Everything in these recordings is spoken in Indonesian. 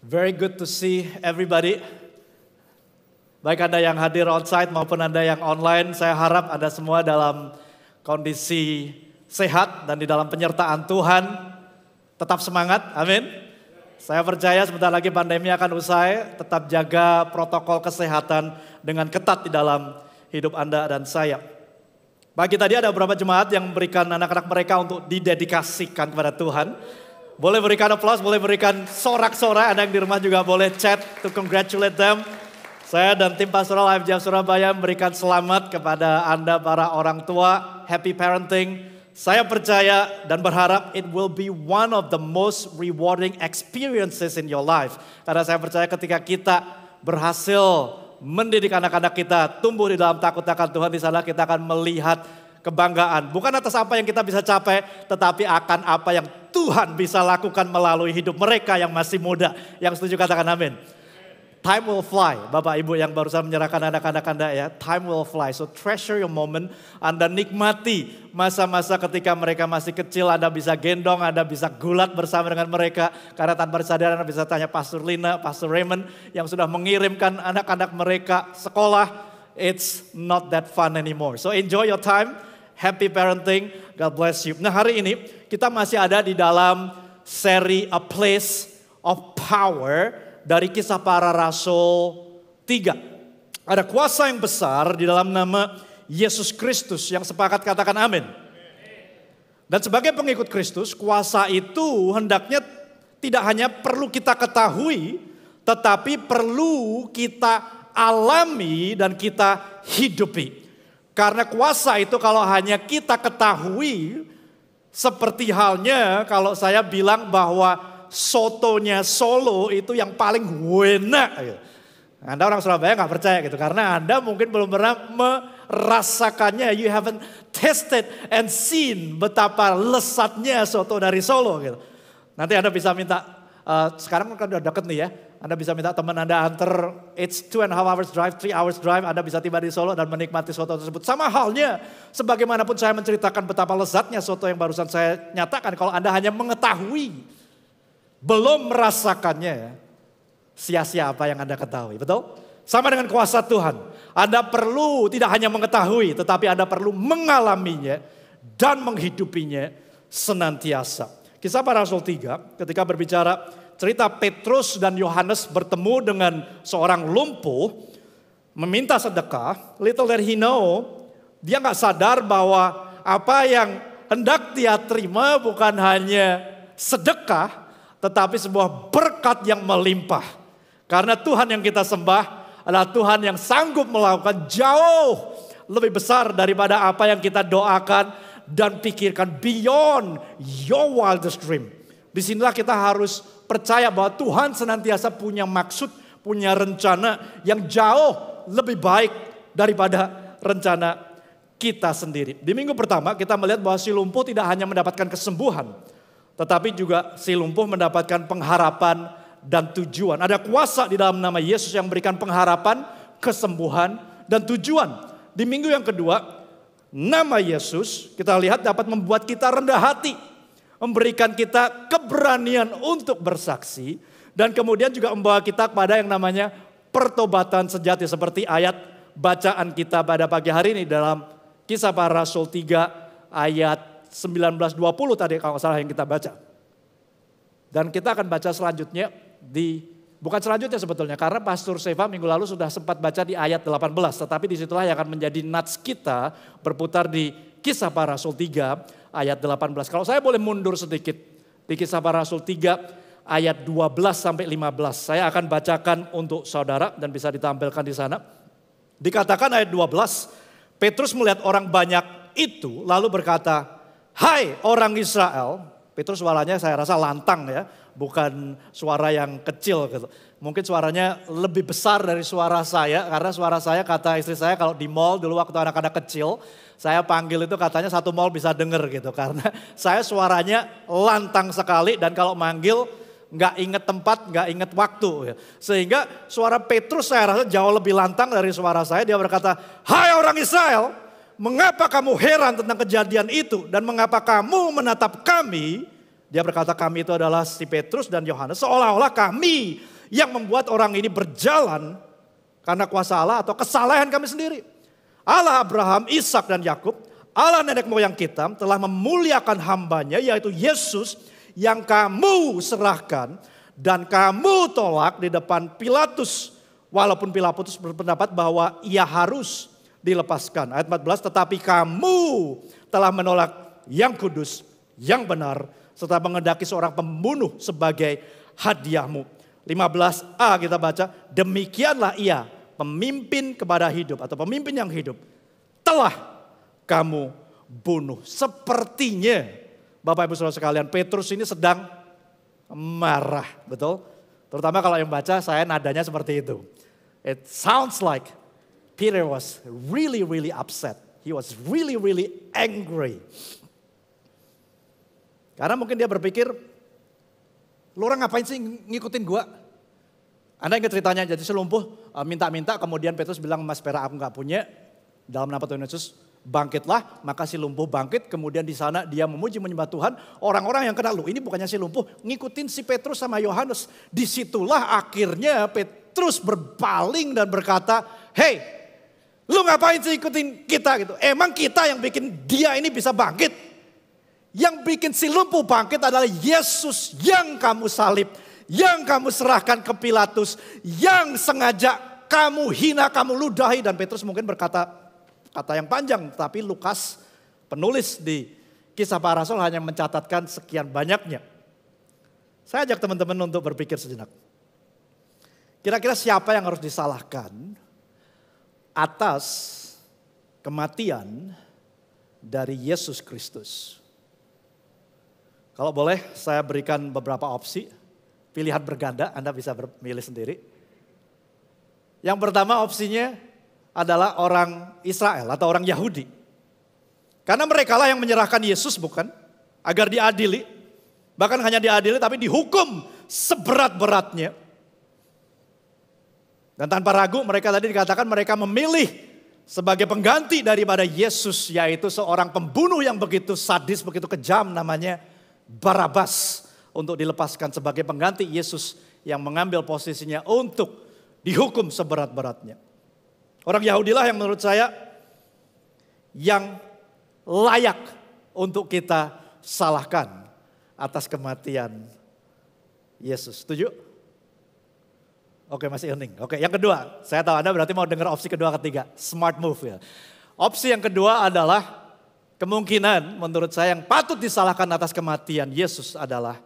Very good to see everybody. Baik Anda yang hadir onsite maupun Anda yang online, saya harap Anda semua dalam kondisi sehat dan di dalam penyertaan Tuhan. Tetap semangat, amin. Saya percaya sebentar lagi pandemi akan usai, tetap jaga protokol kesehatan dengan ketat di dalam hidup Anda dan saya. Pagi tadi ada beberapa jemaat yang memberikan anak-anak mereka untuk didedikasikan kepada Tuhan. Boleh berikan aplaus, boleh berikan sorak-sorai. Anda yang di rumah juga boleh chat to congratulate them. Saya dan tim Pastoral IFJF Surabaya memberikan selamat kepada Anda para orang tua. Happy parenting. Saya percaya dan berharap it will be one of the most rewarding experiences in your life. Karena saya percaya ketika kita berhasil mendidik anak-anak kita tumbuh di dalam takut akan Tuhan, di sana kita akan melihat kebanggaan. Bukan atas apa yang kita bisa capai, tetapi akan apa yang Tuhan bisa lakukan melalui hidup mereka yang masih muda. Yang setuju katakan amin. Time will fly. Bapak Ibu yang barusan menyerahkan anak-anak Anda ya. Time will fly. So treasure your moment. Anda nikmati masa-masa ketika mereka masih kecil. Anda bisa gendong, Anda bisa gulat bersama dengan mereka. Karena tanpa sadar Anda bisa tanya Pastor Lina, Pastor Raymond yang sudah mengirimkan anak-anak mereka sekolah. It's not that fun anymore. So enjoy your time. Happy parenting. God bless you. Nah hari ini kita masih ada di dalam seri A Place of Power dari Kisah Para Rasul 3. Ada kuasa yang besar di dalam nama Yesus Kristus yang sepakat katakan amin. Dan sebagai pengikut Kristus, kuasa itu hendaknya tidak hanya perlu kita ketahui, tetapi perlu kita alami dan kita hidupi. Karena kuasa itu kalau hanya kita ketahui, seperti halnya kalau saya bilang bahwa sotonya Solo itu yang paling enak. Anda orang Surabaya gak percaya gitu. Karena Anda mungkin belum pernah merasakannya. You haven't tasted and seen betapa lesatnya soto dari Solo gitu. Nanti Anda bisa minta, sekarang kan udah deket nih ya. Anda bisa minta teman Anda antar, it's 2.5 hours drive, 3 hours drive. Anda bisa tiba di Solo dan menikmati soto tersebut. Sama halnya, sebagaimanapun saya menceritakan betapa lezatnya soto yang barusan saya nyatakan. Kalau Anda hanya mengetahui, belum merasakannya, sia-sia apa yang Anda ketahui, betul? Sama dengan kuasa Tuhan. Anda perlu tidak hanya mengetahui, tetapi Anda perlu mengalaminya dan menghidupinya senantiasa. Kisah Para Rasul 3 ketika berbicara cerita Petrus dan Yohanes bertemu dengan seorang lumpuh, meminta sedekah. Little did he know, dia gak sadar bahwa apa yang hendak dia terima bukan hanya sedekah, tetapi sebuah berkat yang melimpah. Karena Tuhan yang kita sembah adalah Tuhan yang sanggup melakukan jauh lebih besar daripada apa yang kita doakan dan pikirkan, beyond your wildest dream. Disinilah kita harus percaya bahwa Tuhan senantiasa punya maksud, punya rencana yang jauh lebih baik daripada rencana kita sendiri. Di minggu pertama kita melihat bahwa si lumpuh tidak hanya mendapatkan kesembuhan, tetapi juga si lumpuh mendapatkan pengharapan dan tujuan. Ada kuasa di dalam nama Yesus yang memberikan pengharapan, kesembuhan, dan tujuan. Di minggu yang kedua, nama Yesus kita lihat dapat membuat kita rendah hati. Memberikan kita keberanian untuk bersaksi. Dan kemudian juga membawa kita kepada yang namanya pertobatan sejati. Seperti ayat bacaan kita pada pagi hari ini dalam Kisah Para Rasul 3 ayat 19-20 tadi kalau salah yang kita baca. Dan kita akan baca selanjutnya bukan selanjutnya sebetulnya. Karena Pastor Seva minggu lalu sudah sempat baca di ayat 18. Tetapi disitulah yang akan menjadi nats kita berputar di Kisah Para Rasul 3 ayat 18. Kalau saya boleh mundur sedikit di Kisah Para Rasul 3 ayat 12 sampai 15. Saya akan bacakan untuk saudara dan bisa ditampilkan di sana. Dikatakan ayat 12, Petrus melihat orang banyak itu lalu berkata, "Hai orang Israel." Petrus suaranya saya rasa lantang ya, bukan suara yang kecil gitu. Mungkin suaranya lebih besar dari suara saya, karena suara saya kata istri saya kalau di mall dulu waktu anak-anak kecil, saya panggil itu katanya satu mall bisa denger gitu. Karena saya suaranya lantang sekali dan kalau manggil gak inget tempat, gak inget waktu. Sehingga suara Petrus saya rasa jauh lebih lantang dari suara saya. Dia berkata, "Hai orang Israel, mengapa kamu heran tentang kejadian itu dan mengapa kamu menatap kami Dia berkata kami itu adalah si Petrus dan Yohanes. Seolah-olah kami yang membuat orang ini berjalan karena kuasa Allah atau kesalahan kami sendiri. Allah Abraham, Ishak dan Yakub, Allah nenek moyang kita telah memuliakan hambanya yaitu Yesus yang kamu serahkan dan kamu tolak di depan Pilatus. Walaupun Pilatus berpendapat bahwa ia harus dilepaskan. Ayat 14, tetapi kamu telah menolak yang kudus, yang benar, serta mengendaki seorang pembunuh sebagai hadiahmu. 15a kita baca, demikianlah ia pemimpin kepada hidup atau pemimpin yang hidup telah kamu bunuh. Sepertinya Bapak Ibu Saudara sekalian, Petrus ini sedang marah, betul? Terutama kalau yang baca saya nadanya seperti itu. It sounds like Peter was really upset. He was really angry. Karena mungkin dia berpikir, lu orang ngapain sih ngikutin gua? Anda ingat ceritanya, jadi selumpuh minta-minta, kemudian Petrus bilang, mas pera aku gak punya, dalam nama Tuhan Yesus bangkitlah, maka si lumpuh bangkit, kemudian di sana dia memuji menyembah Tuhan. Orang-orang yang kenal, lu ini bukannya si lumpuh, ngikutin si Petrus sama Yohanes. Disitulah akhirnya Petrus berpaling dan berkata, hey, lu ngapain sih ikutin kita gitu? Emang kita yang bikin dia ini bisa bangkit? Yang bikin si lumpuh bangkit adalah Yesus yang kamu salib, yang kamu serahkan ke Pilatus, yang sengaja kamu hina, kamu ludahi. Dan Petrus mungkin berkata kata yang panjang, tapi Lukas penulis di Kisah Para Rasul hanya mencatatkan sekian banyaknya. Saya ajak teman-teman untuk berpikir sejenak. Kira-kira siapa yang harus disalahkan atas kematian dari Yesus Kristus? Kalau boleh saya berikan beberapa opsi, pilihan berganda, Anda bisa memilih sendiri. Yang pertama opsinya adalah orang Israel atau orang Yahudi. Karena mereka lah yang menyerahkan Yesus bukan? Agar diadili, bahkan hanya diadili tapi dihukum seberat-beratnya. Dan tanpa ragu mereka tadi dikatakan mereka memilih sebagai pengganti daripada Yesus, yaitu seorang pembunuh yang begitu sadis, begitu kejam namanya Barabas, untuk dilepaskan sebagai pengganti Yesus yang mengambil posisinya untuk dihukum seberat-beratnya. Orang Yahudi lah yang menurut saya yang layak untuk kita salahkan atas kematian Yesus. Setuju? Oke, masih hening. Oke, yang kedua, saya tahu Anda berarti mau dengar opsi kedua ketiga. Smart move ya. Opsi yang kedua adalah kemungkinan menurut saya yang patut disalahkan atas kematian Yesus adalah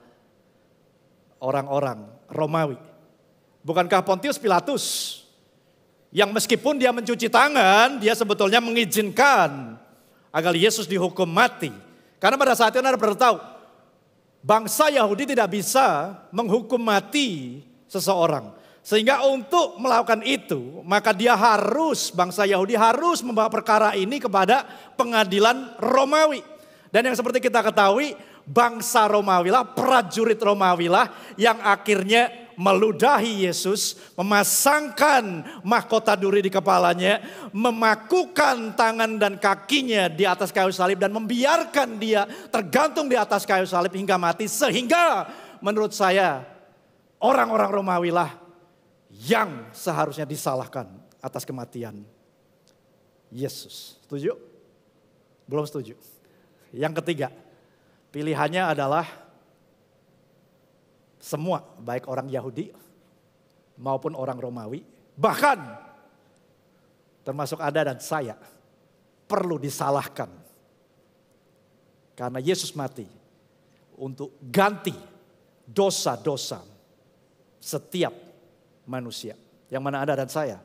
orang-orang Romawi. Bukankah Pontius Pilatus yang meskipun dia mencuci tangan, dia sebetulnya mengizinkan agar Yesus dihukum mati. Karena pada saat itu Anda perlu tahu, bangsa Yahudi tidak bisa menghukum mati seseorang. Sehingga untuk melakukan itu, maka bangsa Yahudi harus membawa perkara ini kepada pengadilan Romawi. Dan yang seperti kita ketahui, bangsa Romawi lah, prajurit Romawi lah yang akhirnya meludahi Yesus, memasangkan mahkota duri di kepalanya, memakukan tangan dan kakinya di atas kayu salib dan membiarkan dia tergantung di atas kayu salib hingga mati. Sehingga menurut saya orang-orang Romawi lah yang seharusnya disalahkan atas kematian Yesus. Setuju? Belum setuju. Yang ketiga, pilihannya adalah semua, baik orang Yahudi maupun orang Romawi, bahkan termasuk Anda dan saya, perlu disalahkan. Karena Yesus mati untuk ganti dosa-dosa setiap manusia. Yang mana Anda dan saya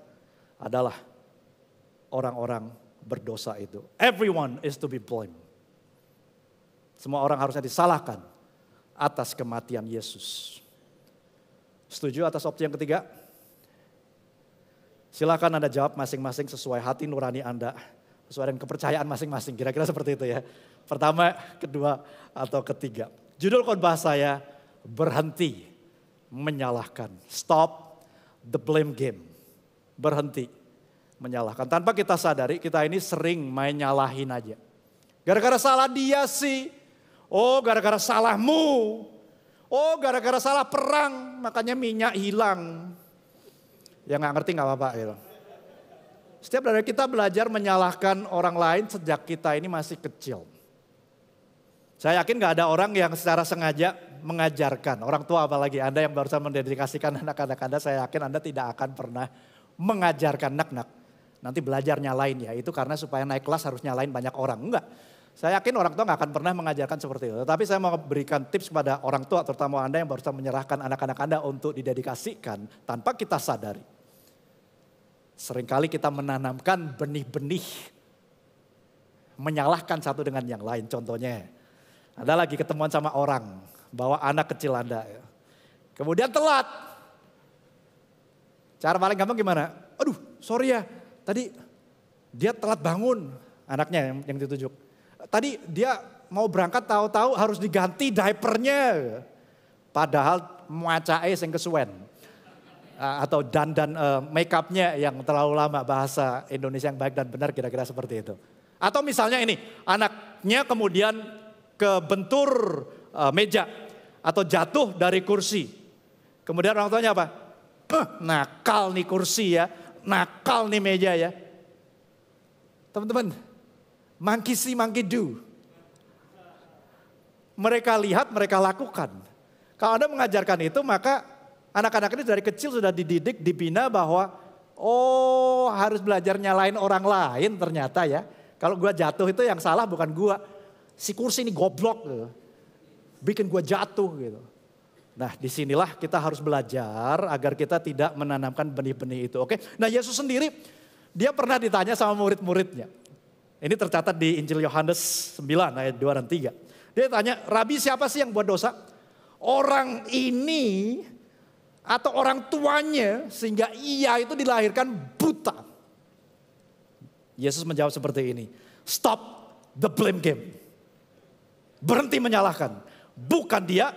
adalah orang-orang berdosa itu. Everyone is to be blamed. Semua orang harusnya disalahkan atas kematian Yesus. Setuju atas opsi yang ketiga? Silakan Anda jawab masing-masing sesuai hati nurani Anda, sesuai dengan kepercayaan masing-masing. Kira-kira seperti itu ya. Pertama, kedua, atau ketiga. Judul khotbah saya, berhenti menyalahkan. Stop the blame game. Berhenti menyalahkan. Tanpa kita sadari, kita ini sering main nyalahin aja. Gara-gara salah dia sih. Oh gara-gara salahmu. Oh gara-gara salah perang makanya minyak hilang. Ya nggak ngerti nggak apa-apa gitu. Setiap dari kita belajar menyalahkan orang lain sejak kita ini masih kecil. Saya yakin gak ada orang yang secara sengaja mengajarkan. Orang tua apalagi Anda yang barusan mendedikasikan anak-anak Anda, saya yakin Anda tidak akan pernah mengajarkan nak-nak. Nanti belajar nyalain ya, itu karena supaya naik kelas harus nyalain banyak orang. Enggak, saya yakin orang tua gak akan pernah mengajarkan seperti itu. Tapi saya mau berikan tips kepada orang tua, terutama Anda yang barusan menyerahkan anak-anak Anda untuk didedikasikan tanpa kita sadari. Seringkali kita menanamkan benih-benih, menyalahkan satu dengan yang lain. Contohnya, Anda lagi ketemuan sama orang, bawa anak kecil Anda. Kemudian telat. Cara paling gampang gimana? Aduh sorry ya, tadi dia telat bangun, anaknya yang ditujuk. Tadi dia mau berangkat tahu-tahu harus diganti diapernya. Padahal muacae sing kesuwen. Atau dandan make upnya yang terlalu lama, bahasa Indonesia yang baik dan benar kira-kira seperti itu. Atau misalnya ini, anaknya kemudian kebentur meja atau jatuh dari kursi. Kemudian orang tuanya apa? Nakal nih kursi ya, nakal nih meja ya. Teman-teman, monkey see, monkey do. Mereka lihat, mereka lakukan. Kalau Anda mengajarkan itu, maka anak-anak ini dari kecil sudah dididik, dibina bahwa harus belajar nyalain orang lain ternyata ya. Kalau gue jatuh itu yang salah bukan gue. Si kursi ini goblok gitu. Bikin gue jatuh gitu. Nah disinilah kita harus belajar agar kita tidak menanamkan benih-benih itu. Oke? Nah Yesus sendiri dia pernah ditanya sama murid-muridnya. Ini tercatat di Injil Yohanes 9 ayat 2 dan 3. Dia tanya, Rabi siapa sih yang buat dosa? Orang ini atau orang tuanya sehingga ia itu dilahirkan buta. Yesus menjawab seperti ini. Stop the blame game. Berhenti menyalahkan. Bukan dia,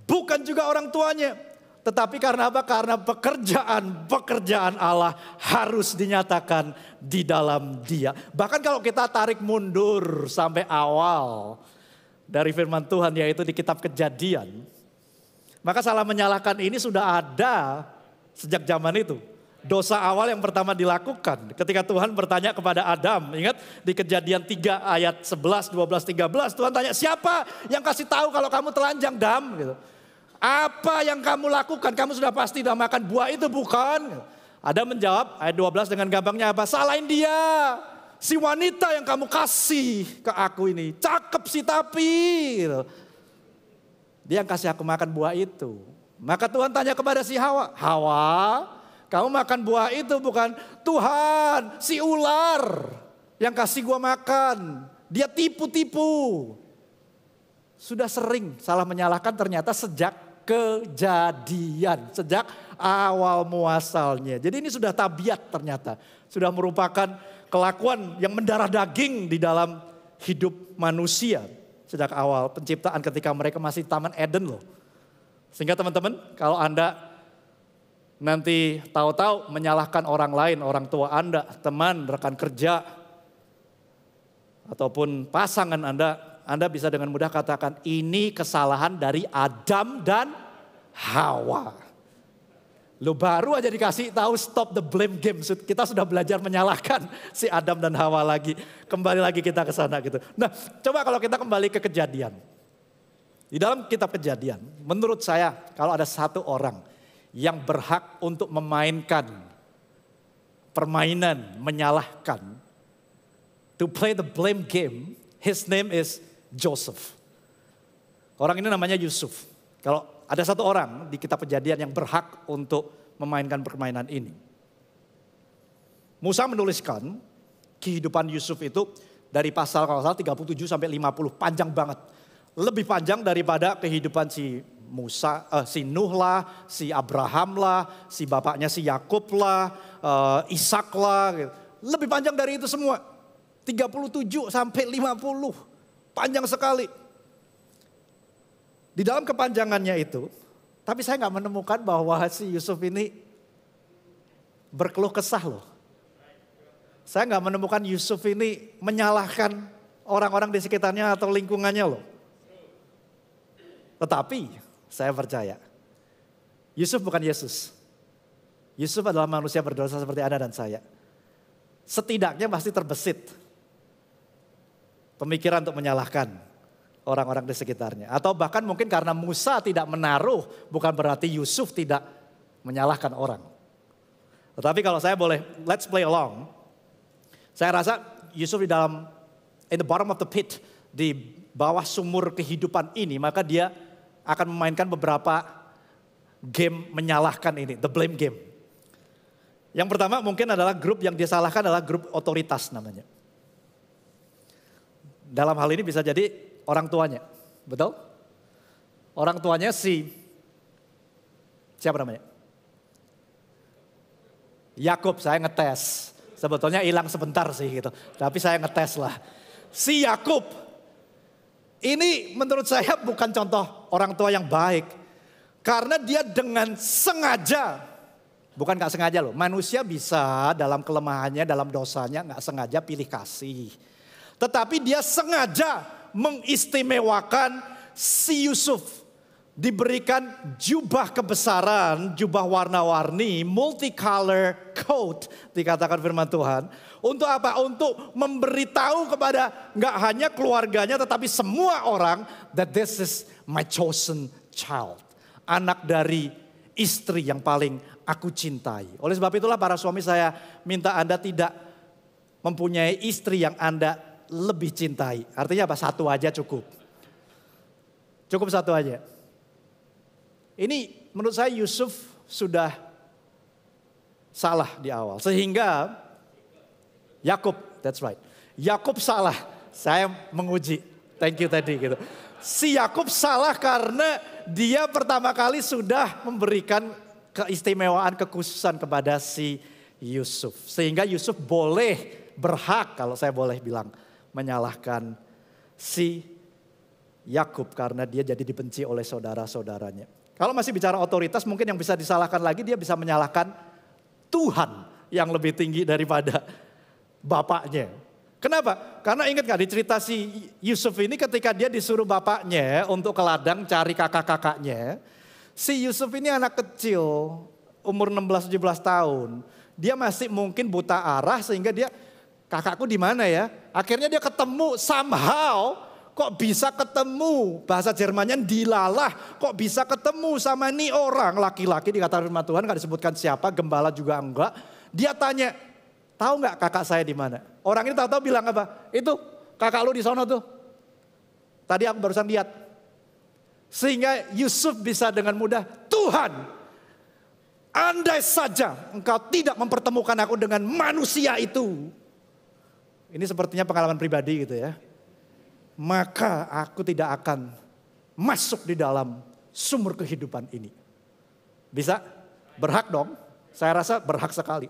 bukan juga orang tuanya. Tetapi karena apa? Karena pekerjaan Allah harus dinyatakan di dalam dia. Bahkan kalau kita tarik mundur sampai awal dari firman Tuhan yaitu di kitab Kejadian. Maka salah menyalahkan ini sudah ada sejak zaman itu. Dosa awal yang pertama dilakukan ketika Tuhan bertanya kepada Adam. Ingat di Kejadian 3 ayat 11, 12, 13. Tuhan tanya siapa yang kasih tahu kalau kamu telanjang Adam? Gitu. Apa yang kamu lakukan? Kamu sudah pasti sudah makan buah itu bukan? Adam menjawab ayat 12 dengan gampangnya apa? Salahin dia. Si wanita yang kamu kasih ke aku ini. Cakep sih tapi. Gitu. Dia yang kasih aku makan buah itu. Maka Tuhan tanya kepada si Hawa. Hawa, kamu makan buah itu bukan Tuhan, si ular yang kasih gua makan. Dia tipu-tipu. Sudah sering salah menyalahkan ternyata sejak kejadian. Sejak awal muasalnya. Jadi ini sudah tabiat ternyata. Sudah merupakan kelakuan yang mendarah daging di dalam hidup manusia. Sejak awal penciptaan ketika mereka masih Taman Eden loh. Sehingga teman-teman kalau Anda nanti tahu-tahu menyalahkan orang lain, orang tua Anda, teman, rekan kerja, ataupun pasangan Anda bisa dengan mudah katakan ini kesalahan dari Adam dan Hawa. Lo baru aja dikasih tahu stop the blame game. Kita sudah belajar menyalahkan si Adam dan Hawa lagi. Kembali lagi kita ke sana gitu. Nah coba kalau kita kembali ke Kejadian. Di dalam kitab Kejadian, menurut saya kalau ada satu orang yang berhak untuk memainkan permainan menyalahkan, to play the blame game, his name is Joseph. Orang ini namanya Yusuf. Kalau ada satu orang di kitab Kejadian yang berhak untuk memainkan permainan ini. Musa menuliskan kehidupan Yusuf itu dari pasal kalau salah 37 sampai 50, panjang banget. Lebih panjang daripada kehidupan si Nuh lah, si Abraham lah, si bapaknya si Yakub lah, Ishak lah. Gitu. Lebih panjang dari itu semua. 37 sampai 50, panjang sekali. Di dalam kepanjangannya itu, tapi saya nggak menemukan bahwa si Yusuf ini berkeluh kesah loh. Saya nggak menemukan Yusuf ini menyalahkan orang-orang di sekitarnya atau lingkungannya loh. Tetapi saya percaya, Yusuf bukan Yesus. Yusuf adalah manusia berdosa seperti Anda dan saya. Setidaknya pasti terbesit pemikiran untuk menyalahkan orang-orang di sekitarnya. Atau bahkan mungkin karena Musa tidak menaruh, bukan berarti Yusuf tidak menyalahkan orang. Tetapi kalau saya boleh, let's play along. Saya rasa Yusuf di dalam, in the bottom of the pit, di bawah sumur kehidupan ini, maka dia akan memainkan beberapa game menyalahkan ini, the blame game. Yang pertama mungkin adalah grup yang dia salahkan adalah grup otoritas namanya. Dalam hal ini bisa jadi orang tuanya, betul? Orang tuanya siapa namanya? Yakub, saya ngetes. Sebetulnya hilang sebentar sih gitu, tapi saya ngetes lah. Si Yakub, ini menurut saya bukan contoh orang tua yang baik. Karena dia dengan sengaja, bukan gak sengaja loh. Manusia bisa dalam kelemahannya, dalam dosanya gak sengaja pilih kasih. Tetapi dia sengaja mengistimewakan si Yusuf. Diberikan jubah kebesaran, jubah warna-warni, multicolor coat dikatakan firman Tuhan. Untuk apa? Untuk memberitahu kepada gak hanya keluarganya tetapi semua orang that this is my chosen child. Anak dari istri yang paling aku cintai. Oleh sebab itulah para suami saya minta Anda tidak mempunyai istri yang Anda lebih cintai. Artinya apa? Satu aja cukup. Cukup satu aja. Ini menurut saya Yusuf sudah salah di awal. Sehingga Yakub, that's right. Yakub salah. Saya menguji. Thank you tadi gitu. Si Yakub salah karena dia pertama kali sudah memberikan keistimewaan, kekhususan kepada si Yusuf. Sehingga Yusuf berhak kalau saya boleh bilang menyalahkan si Yakub karena dia jadi dibenci oleh saudara-saudaranya. Kalau masih bicara otoritas mungkin yang bisa disalahkan lagi dia bisa menyalahkan Tuhan yang lebih tinggi daripada bapaknya. Kenapa? Karena ingat gak di cerita si Yusuf ini ketika dia disuruh bapaknya untuk ke ladang cari kakak-kakaknya. Si Yusuf ini anak kecil umur 16-17 tahun. Dia masih mungkin buta arah sehingga dia kakakku di mana ya? Akhirnya dia ketemu somehow, kok bisa ketemu? Bahasa Jermannya dilalah, kok bisa ketemu sama nih orang laki-laki dikatakan firman Tuhan, gak disebutkan siapa, gembala juga enggak. Dia tanya, tahu nggak kakak saya di mana? Orang ini tahu-tahu bilang apa? Itu kakak lu di sono tuh. Tadi aku barusan lihat. Sehingga Yusuf bisa dengan mudah, Tuhan, andai saja engkau tidak mempertemukan aku dengan manusia itu. Ini sepertinya pengalaman pribadi gitu ya. Maka aku tidak akan masuk di dalam sumur kehidupan ini. Bisa? Berhak dong. Saya rasa berhak sekali.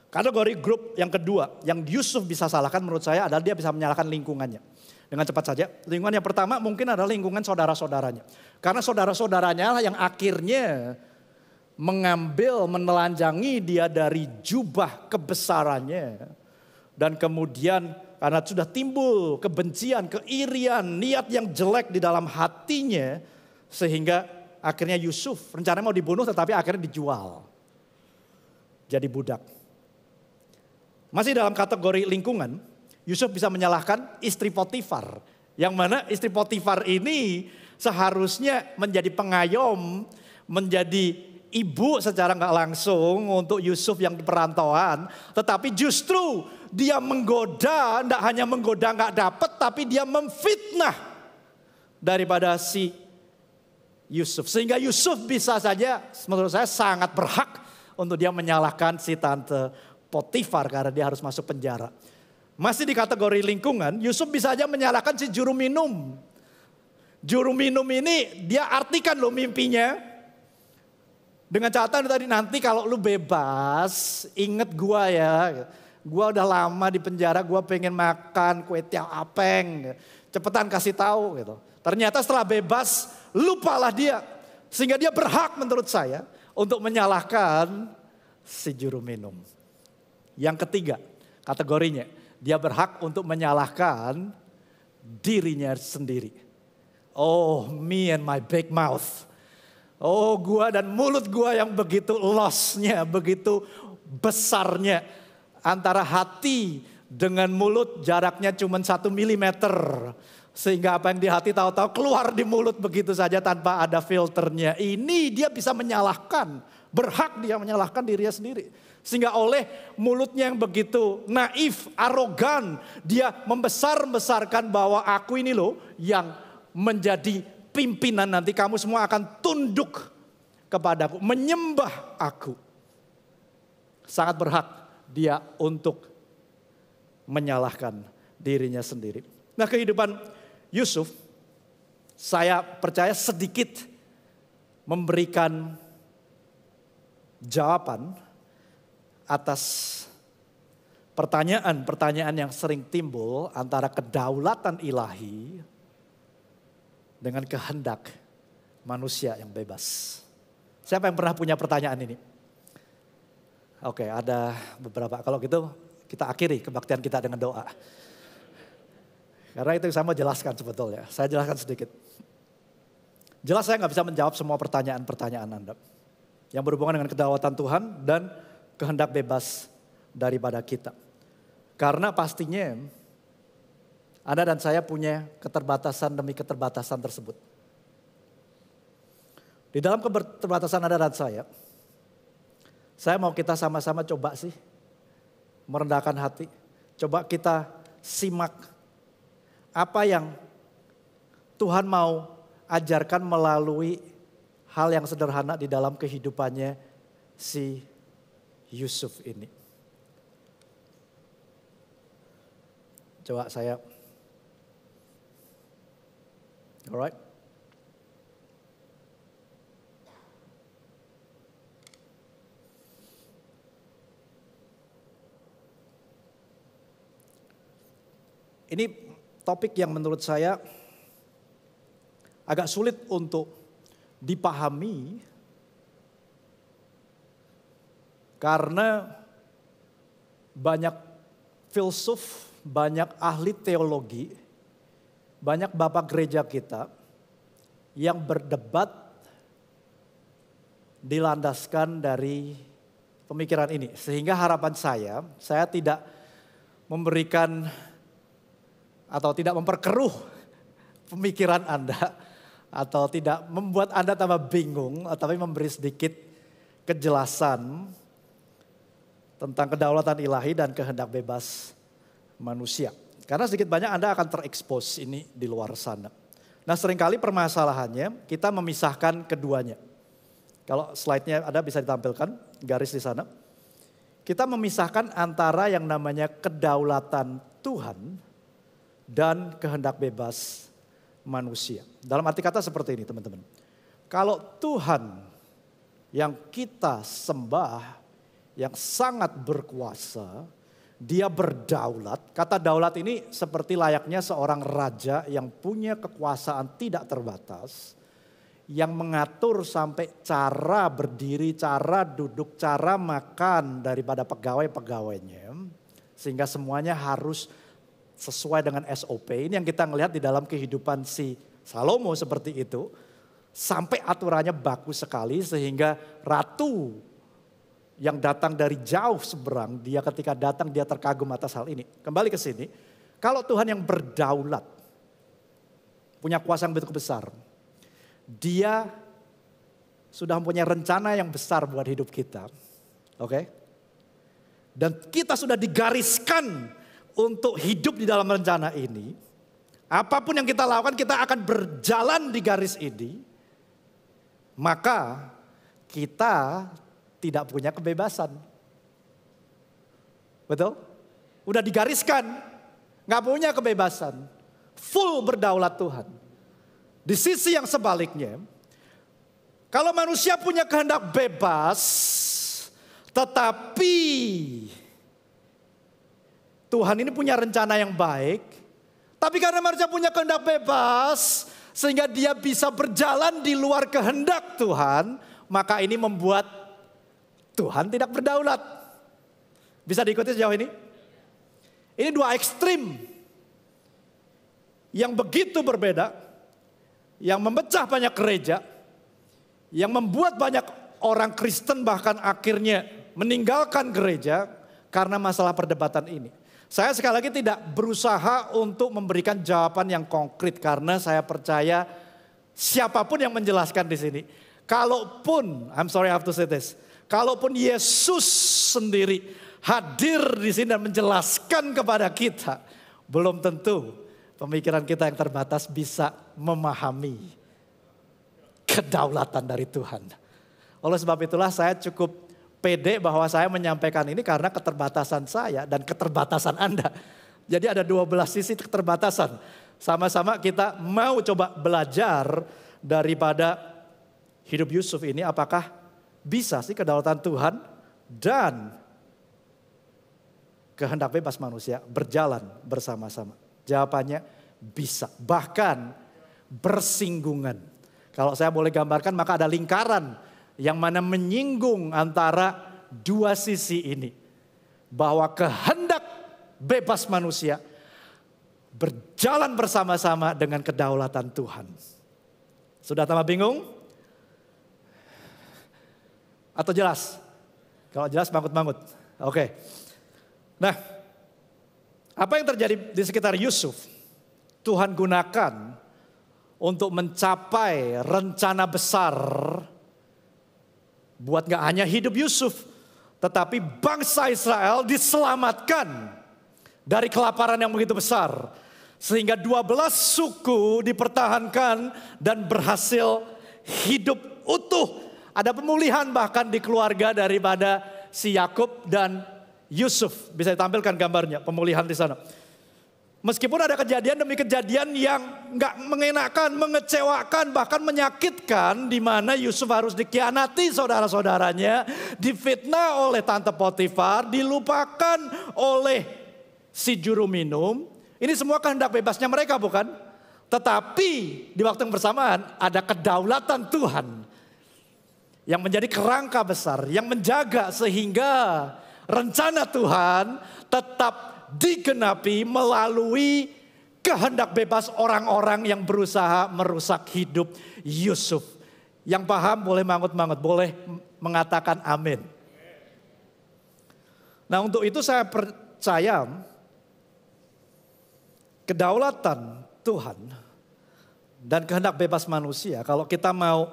Kategori grup yang kedua yang Yusuf bisa salahkan menurut saya adalah dia bisa menyalahkan lingkungannya. Dengan cepat saja, lingkungan yang pertama mungkin adalah lingkungan saudara-saudaranya. Karena saudara-saudaranya lah yang akhirnya mengambil, menelanjangi dia dari jubah kebesarannya. Dan kemudian karena sudah timbul kebencian, keirian, niat yang jelek di dalam hatinya. Sehingga akhirnya Yusuf rencananya mau dibunuh tetapi akhirnya dijual. Jadi budak. Masih dalam kategori lingkungan, Yusuf bisa menyalahkan istri Potifar. Yang mana istri Potifar ini seharusnya menjadi pengayom, menjadi ibu secara nggak langsung untuk Yusuf yang di perantauan. Tetapi justru dia menggoda, tidak hanya menggoda nggak dapat, tapi dia memfitnah daripada si Yusuf. Sehingga Yusuf bisa saja menurut saya sangat berhak untuk dia menyalahkan si tante Potifar karena dia harus masuk penjara. Masih di kategori lingkungan, Yusuf bisa aja menyalahkan si juru minum. Juru minum ini dia artikan loh mimpinya. Dengan catatan tadi nanti kalau lu bebas, inget gua ya. Gua udah lama di penjara, gua pengen makan kue tiaw apeng. Cepetan kasih tahu gitu. Ternyata setelah bebas, lupalah dia. Sehingga dia berhak menurut saya untuk menyalahkan si juru minum. Yang ketiga kategorinya, dia berhak untuk menyalahkan dirinya sendiri. Oh, me and my big mouth. Oh, gua dan mulut gua yang begitu losnya, begitu besarnya. Antara hati dengan mulut jaraknya cuma 1 milimeter. Sehingga apa yang di hati tahu-tahu keluar di mulut begitu saja tanpa ada filternya. Ini dia bisa menyalahkan, berhak dia menyalahkan dirinya sendiri. Sehingga oleh mulutnya yang begitu naif, arogan, dia membesar-besarkan bahwa aku ini loh yang menjadi pimpinan, nanti kamu semua akan tunduk kepadaku, menyembah aku. Sangat berhak dia untuk menyalahkan dirinya sendiri. Nah, kehidupan Yusuf, saya percaya sedikit memberikan jawaban atas pertanyaan-pertanyaan yang sering timbul antara kedaulatan ilahi dengan kehendak manusia yang bebas. Siapa yang pernah punya pertanyaan ini? Oke, ada beberapa. Kalau gitu kita akhiri kebaktian kita dengan doa. Karena itu yang saya mau jelaskan sebetulnya. Saya jelaskan sedikit. Jelas saya nggak bisa menjawab semua pertanyaan-pertanyaan Anda. Yang berhubungan dengan kedaulatan Tuhan dan kehendak bebas daripada kita. Karena pastinya Anda dan saya punya keterbatasan demi keterbatasan tersebut. Di dalam keterbatasan Anda dan saya mau kita sama-sama coba sih merendahkan hati. Coba kita simak apa yang Tuhan mau ajarkan melalui hal yang sederhana di dalam kehidupannya si Yusuf ini. Coba saya. Alright. Ini topik yang menurut saya agak sulit untuk dipahami karena banyak filsuf, banyak ahli teologi, banyak bapak gereja kita yang berdebat dilandaskan dari pemikiran ini. Sehingga harapan saya tidak memberikan atau tidak memperkeruh pemikiran Anda atau tidak membuat Anda tambah bingung, tapi memberi sedikit kejelasan tentang kedaulatan ilahi dan kehendak bebas manusia. Karena sedikit banyak Anda akan terekspos ini di luar sana. Nah, seringkali permasalahannya kita memisahkan keduanya. Kalau slide-nya ada bisa ditampilkan, garis di sana. Kita memisahkan antara yang namanya kedaulatan Tuhan dan kehendak bebas manusia. Dalam arti kata seperti ini teman-teman. Kalau Tuhan yang kita sembah, yang sangat berkuasa, dia berdaulat. Kata daulat ini seperti layaknya seorang raja yang punya kekuasaan tidak terbatas. Yang mengatur sampai cara berdiri, cara duduk, cara makan daripada pegawai-pegawainya. Sehingga semuanya harus sesuai dengan SOP. Ini yang kita ngelihat di dalam kehidupan si Salomo seperti itu. Sampai aturannya bagus sekali sehingga ratu yang datang dari jauh seberang, dia ketika datang dia terkagum atas hal ini. Kembali ke sini, kalau Tuhan yang berdaulat, punya kuasa yang begitu besar, dia sudah mempunyai rencana yang besar buat hidup kita. Oke? Dan kita sudah digariskan untuk hidup di dalam rencana ini. Apapun yang kita lakukan, kita akan berjalan di garis ini. Maka kita tidak punya kebebasan. Betul? Udah digariskan. Gak punya kebebasan. Full berdaulat Tuhan. Di sisi yang sebaliknya. Kalau manusia punya kehendak bebas. Tetapi Tuhan ini punya rencana yang baik. Tapi karena manusia punya kehendak bebas. Sehingga dia bisa berjalan di luar kehendak Tuhan. Maka ini membuat Tuhan tidak berdaulat. Bisa diikuti sejauh ini? Ini dua ekstrim yang begitu berbeda. yang memecah banyak gereja, yang membuat banyak orang Kristen bahkan akhirnya meninggalkan gereja karena masalah perdebatan ini. Saya sekali lagi tidak berusaha untuk memberikan jawaban yang konkret karena saya percaya siapapun yang menjelaskan di sini, kalaupun, I'm sorry I have to say this, kalaupun Yesus sendiri hadir di sini dan menjelaskan kepada kita, belum tentu pemikiran kita yang terbatas bisa memahami kedaulatan dari Tuhan. Oleh sebab itulah saya cukup pede bahwa saya menyampaikan ini karena keterbatasan saya dan keterbatasan Anda. Jadi ada 12 sisi keterbatasan. Sama-sama kita mau coba belajar daripada hidup Yusuf ini, apakah bisa sih kedaulatan Tuhan dan kehendak bebas manusia berjalan bersama-sama? Jawabannya bisa, bahkan bersinggungan. Kalau saya boleh gambarkan, maka ada lingkaran yang mana menyinggung antara dua sisi ini. Bahwa kehendak bebas manusia berjalan bersama-sama dengan kedaulatan Tuhan. Sudah tambah bingung? Atau jelas? Kalau jelas bangut-bangut. Oke. Nah, apa yang terjadi di sekitar Yusuf, Tuhan gunakan untuk mencapai rencana besar buat gak hanya hidup Yusuf, tetapi bangsa Israel diselamatkan dari kelaparan yang begitu besar. Sehingga 12 suku dipertahankan dan berhasil hidup utuh. Ada pemulihan bahkan di keluarga daripada si Yakub dan Yusuf. Bisa ditampilkan gambarnya, pemulihan di sana. Meskipun ada kejadian demi kejadian yang gak mengenakan, mengecewakan, bahkan menyakitkan. Di mana Yusuf harus dikhianati saudara-saudaranya, difitnah oleh tante Potifar, dilupakan oleh si juru minum. Ini semua kehendak bebasnya mereka bukan? Tetapi di waktu yang bersamaan ada kedaulatan Tuhan yang menjadi kerangka besar, yang menjaga sehingga rencana Tuhan tetap digenapi melalui kehendak bebas orang-orang yang berusaha merusak hidup Yusuf. Yang paham boleh mangut-mangut, boleh mengatakan amin. Nah, untuk itu saya percaya kedaulatan Tuhan dan kehendak bebas manusia, kalau kita mau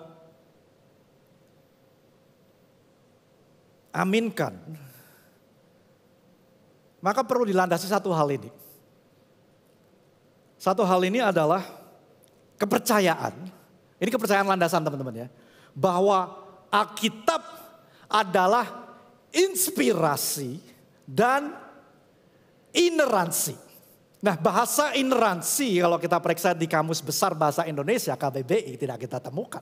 aminkan, maka perlu dilandasi satu hal ini. Satu hal ini adalah kepercayaan. Ini kepercayaan landasan teman-teman ya. Bahwa Alkitab adalah inspirasi dan ineransi. Nah, bahasa ineransi kalau kita periksa di Kamus Besar Bahasa Indonesia KBBI tidak kita temukan.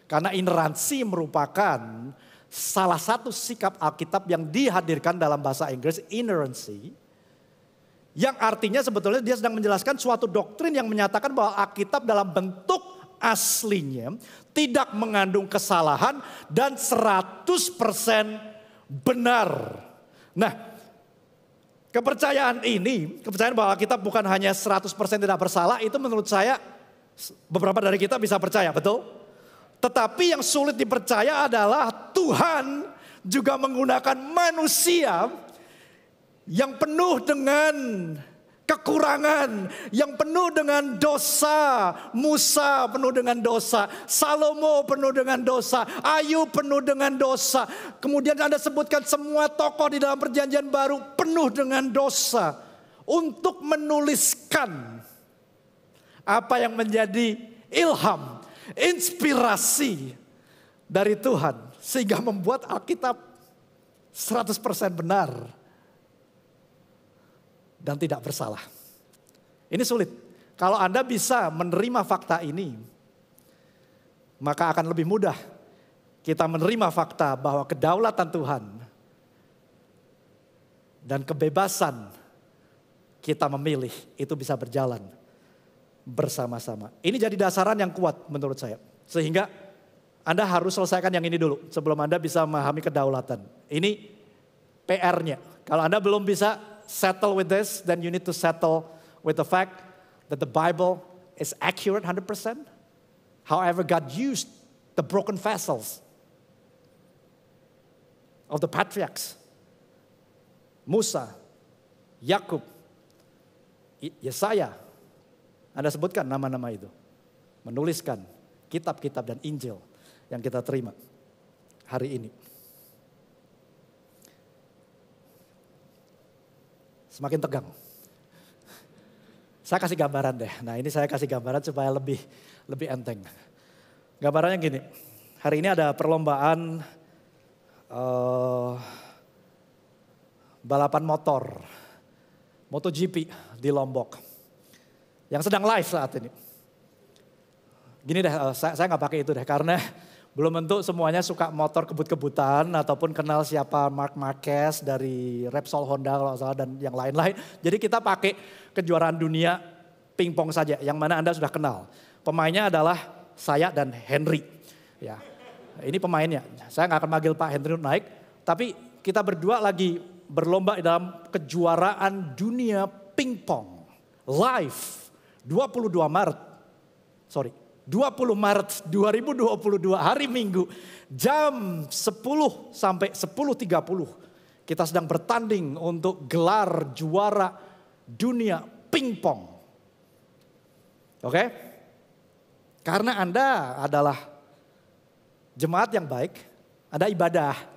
Karena ineransi merupakan salah satu sikap Alkitab yang dihadirkan dalam bahasa Inggris, inerrancy. Yang artinya sebetulnya dia sedang menjelaskan suatu doktrin yang menyatakan bahwa Alkitab dalam bentuk aslinya tidak mengandung kesalahan dan 100% benar. Nah, kepercayaan ini, kepercayaan bahwa Alkitab bukan hanya 100% tidak bersalah, itu menurut saya beberapa dari kita bisa percaya, betul? Tetapi yang sulit dipercaya adalah Tuhan juga menggunakan manusia yang penuh dengan kekurangan, yang penuh dengan dosa. Musa penuh dengan dosa, Salomo penuh dengan dosa, Ayub penuh dengan dosa. Kemudian Anda sebutkan semua tokoh di dalam perjanjian baru penuh dengan dosa. Untuk menuliskan apa yang menjadi ilham, inspirasi dari Tuhan. Sehingga membuat Alkitab 100% benar. Dan tidak bersalah. Ini sulit. Kalau Anda bisa menerima fakta ini, maka akan lebih mudah kita menerima fakta bahwa kedaulatan Tuhan dan kebebasan kita memilih itu bisa berjalan bersama-sama. Ini jadi dasaran yang kuat menurut saya. Sehingga Anda harus selesaikan yang ini dulu sebelum Anda bisa memahami kedaulatan. Ini PR-nya. Kalau Anda belum bisa settle with this, then you need to settle with the fact that the Bible is accurate 100%. However, God used the broken vessels of the patriarchs. Musa, Yakub, Yesaya. Anda sebutkan nama-nama itu. Menuliskan kitab-kitab dan Injil yang kita terima hari ini. Semakin tegang. Saya kasih gambaran deh. Nah ini saya kasih gambaran supaya lebih enteng. Gambarannya gini. Hari ini ada perlombaan balapan motor. MotoGP di Lombok. Yang sedang live saat ini. Gini deh, saya nggak pakai itu deh. Karena belum tentu semuanya suka motor kebut-kebutan. Ataupun kenal siapa Marc Marquez dari Repsol Honda kalau salah dan yang lain-lain. Jadi kita pakai kejuaraan dunia pingpong saja. Yang mana Anda sudah kenal. Pemainnya adalah saya dan Henry. Ya, ini pemainnya. Saya nggak akan manggil Pak Henry naik. Tapi kita berdua lagi berlomba dalam kejuaraan dunia pingpong. Live 20 Maret 2022 hari Minggu jam 10 sampai 10.30 kita sedang bertanding untuk gelar juara dunia pingpong. Oke? Karena Anda adalah jemaat yang baik, Anda ibadah.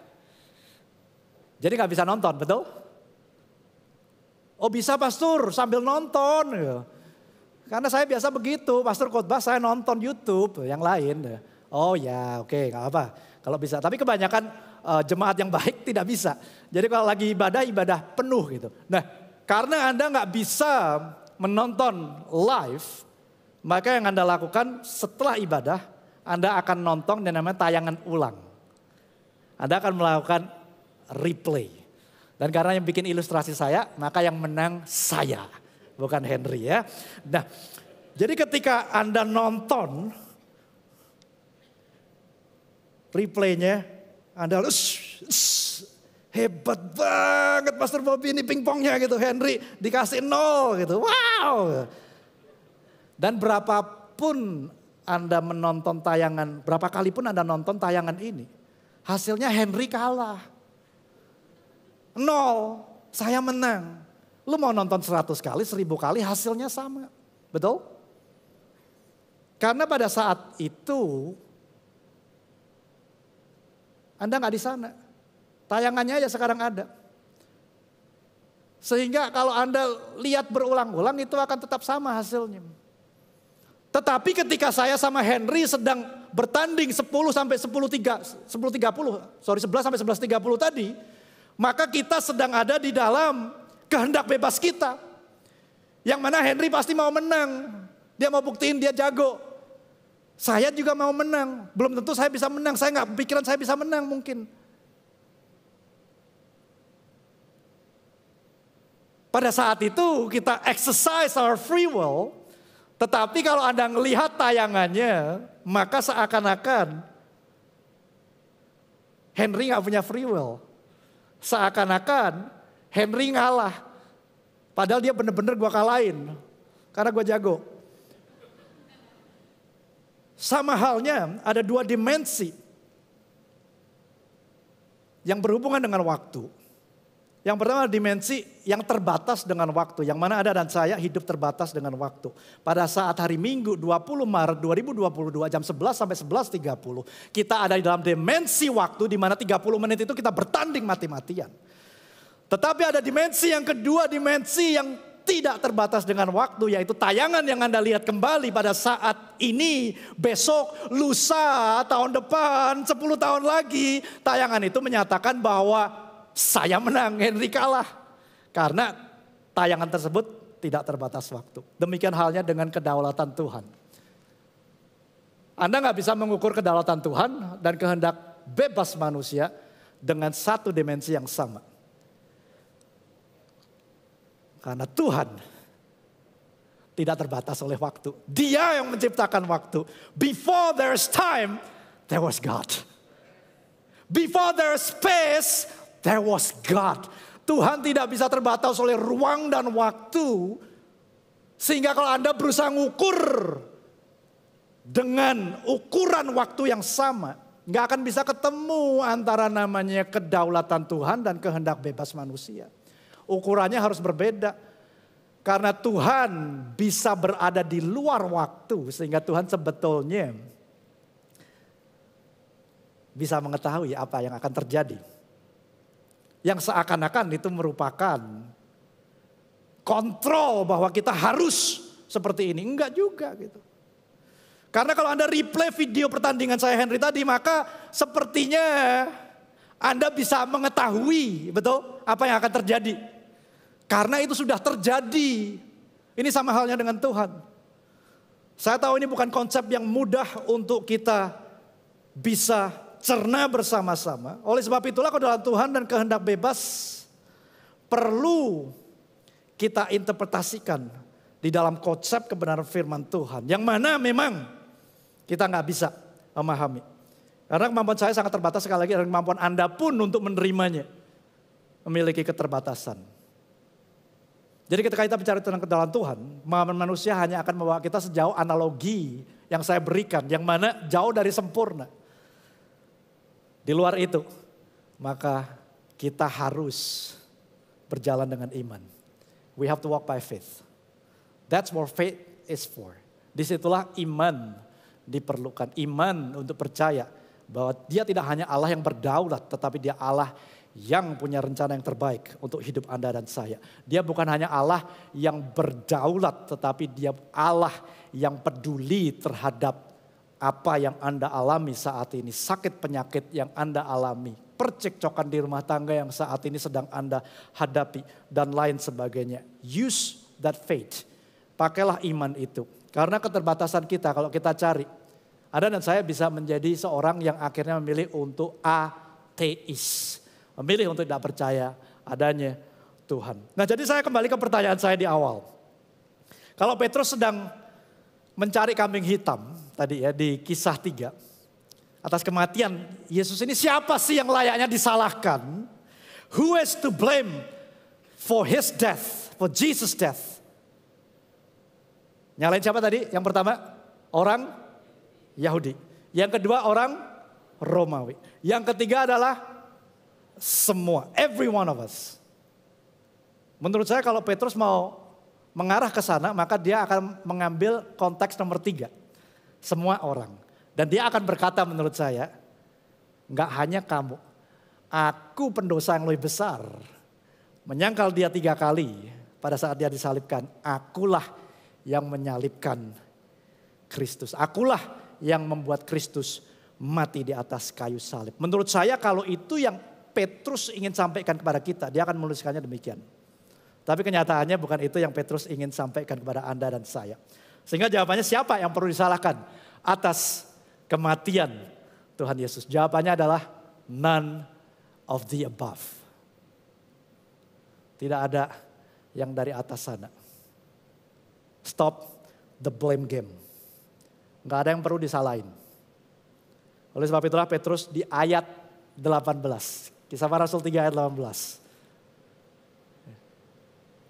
Jadi gak bisa nonton, betul? Oh bisa pastor sambil nonton. Karena saya biasa begitu, pastor khotbah saya nonton YouTube yang lain. Oh ya oke gak apa kalau bisa. Tapi kebanyakan jemaat yang baik tidak bisa. Jadi kalau lagi ibadah penuh gitu. Nah karena Anda gak bisa menonton live, maka yang Anda lakukan setelah ibadah, Anda akan nonton yang namanya tayangan ulang. Anda akan melakukan replay. Dan karena yang bikin ilustrasi saya, maka yang menang saya, bukan Henry ya. Nah, jadi ketika Anda nonton replaynya, Anda hebat banget Pastor Bobby ini pingpongnya gitu. Henry dikasih 0 gitu. Wow. Dan berapapun Anda menonton tayangan, berapa kali pun Anda nonton tayangan ini, hasilnya Henry kalah. 0, saya menang. Lu mau nonton 100 kali, 1000 kali hasilnya sama. Betul? Karena pada saat itu Anda gak di sana. Tayangannya aja sekarang ada. Sehingga kalau Anda lihat berulang-ulang itu akan tetap sama hasilnya. Tetapi ketika saya sama Henry sedang bertanding 11 sampai 11.30 tadi, maka kita sedang ada di dalam kehendak bebas kita. Yang mana Henry pasti mau menang. Dia mau buktiin dia jago. Saya juga mau menang. Belum tentu saya bisa menang. Saya gak pikiran saya bisa menang mungkin. Pada saat itu kita exercise our free will. Tetapi kalau Anda melihat tayangannya, maka seakan-akan Henry gak punya free will. Seakan-akan Henry ngalah. Padahal dia benar-benar gue kalahin. Karena gue jago. Sama halnya ada 2 dimensi. Yang berhubungan dengan waktu. Yang pertama dimensi yang terbatas dengan waktu. Yang mana Anda dan saya hidup terbatas dengan waktu. Pada saat hari Minggu 20 Maret 2022 jam 11 sampai 11.30. Kita ada di dalam dimensi waktu di mana 30 menit itu kita bertanding mati-matian. Tetapi ada dimensi yang kedua, dimensi yang tidak terbatas dengan waktu. Yaitu tayangan yang Anda lihat kembali pada saat ini, besok, lusa, tahun depan, 10 tahun lagi. Tayangan itu menyatakan bahwa saya menang, Henry kalah. Karena tayangan tersebut tidak terbatas waktu. Demikian halnya dengan kedaulatan Tuhan. Anda gak bisa mengukur kedaulatan Tuhan dan kehendak bebas manusia dengan satu dimensi yang sama. Karena Tuhan tidak terbatas oleh waktu. Dia yang menciptakan waktu. Before there's time, there was God. Before there's space, there was God. Tuhan tidak bisa terbatas oleh ruang dan waktu. Sehingga kalau Anda berusaha ngukur dengan ukuran waktu yang sama, nggak akan bisa ketemu antara namanya kedaulatan Tuhan dan kehendak bebas manusia. Ukurannya harus berbeda. Karena Tuhan bisa berada di luar waktu, sehingga Tuhan sebetulnya bisa mengetahui apa yang akan terjadi. Yang seakan-akan itu merupakan kontrol bahwa kita harus seperti ini. Enggak juga gitu. Karena kalau Anda replay video pertandingan saya Henry tadi, maka sepertinya Anda bisa mengetahui betul apa yang akan terjadi. Karena itu sudah terjadi. Ini sama halnya dengan Tuhan. Saya tahu ini bukan konsep yang mudah untuk kita bisa cerna bersama-sama. Oleh sebab itulah kedaulatan Tuhan dan kehendak bebas perlu kita interpretasikan di dalam konsep kebenaran firman Tuhan. Yang mana memang kita nggak bisa memahami. Karena kemampuan saya sangat terbatas, sekali lagi, dan kemampuan Anda pun untuk menerimanya memiliki keterbatasan. Jadi ketika kita bicara tentang kedaulatan Tuhan, pemahaman manusia hanya akan membawa kita sejauh analogi yang saya berikan, yang mana jauh dari sempurna. Di luar itu, maka kita harus berjalan dengan iman. We have to walk by faith. That's what faith is for. Disitulah iman diperlukan. Iman untuk percaya bahwa dia tidak hanya Allah yang berdaulat, tetapi dia Allah yang punya rencana yang terbaik untuk hidup Anda dan saya. Dia bukan hanya Allah yang berdaulat, tetapi dia Allah yang peduli terhadap apa yang Anda alami saat ini. Sakit penyakit yang Anda alami. Percekcokan di rumah tangga yang saat ini sedang Anda hadapi. Dan lain sebagainya. Use that faith. Pakailah iman itu. Karena keterbatasan kita kalau kita cari. Anda dan saya bisa menjadi seorang yang akhirnya memilih untuk ateis. Memilih untuk tidak percaya adanya Tuhan. Nah, jadi saya kembali ke pertanyaan saya di awal. Kalau Petrus sedang mencari kambing hitam tadi ya di Kisah 3. Atas kematian Yesus ini, siapa sih yang layaknya disalahkan? Who is to blame for his death, for Jesus' death? Nyalain siapa tadi? Yang pertama orang Yahudi. Yang kedua orang Romawi. Yang ketiga adalah semua, every one of us. Menurut saya kalau Petrus mau mengarah ke sana, maka dia akan mengambil konteks nomor 3. Semua orang. Dan dia akan berkata menurut saya, enggak hanya kamu, aku pendosa yang lebih besar. Menyangkal dia 3 kali pada saat dia disalibkan. Akulah yang menyalibkan Kristus. Akulah yang membuat Kristus mati di atas kayu salib. Menurut saya kalau itu yang Petrus ingin sampaikan kepada kita, dia akan menuliskannya demikian. Tapi kenyataannya bukan itu yang Petrus ingin sampaikan kepada Anda dan saya. Sehingga jawabannya siapa yang perlu disalahkan atas kematian Tuhan Yesus? Jawabannya adalah none of the above. Tidak ada yang dari atas sana. Stop the blame game. Gak ada yang perlu disalahin. Oleh sebab itulah Petrus di ayat 18. Kisah Para Rasul 3 ayat 18.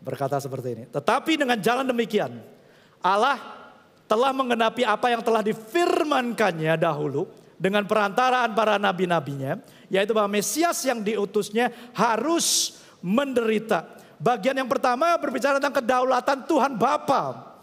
Berkata seperti ini. Tetapi dengan jalan demikian, Allah telah menggenapi apa yang telah difirmankannya dahulu dengan perantaraan para nabi-nabinya, yaitu bahwa Mesias yang diutusnya harus menderita. Bagian yang pertama berbicara tentang kedaulatan Tuhan Bapa.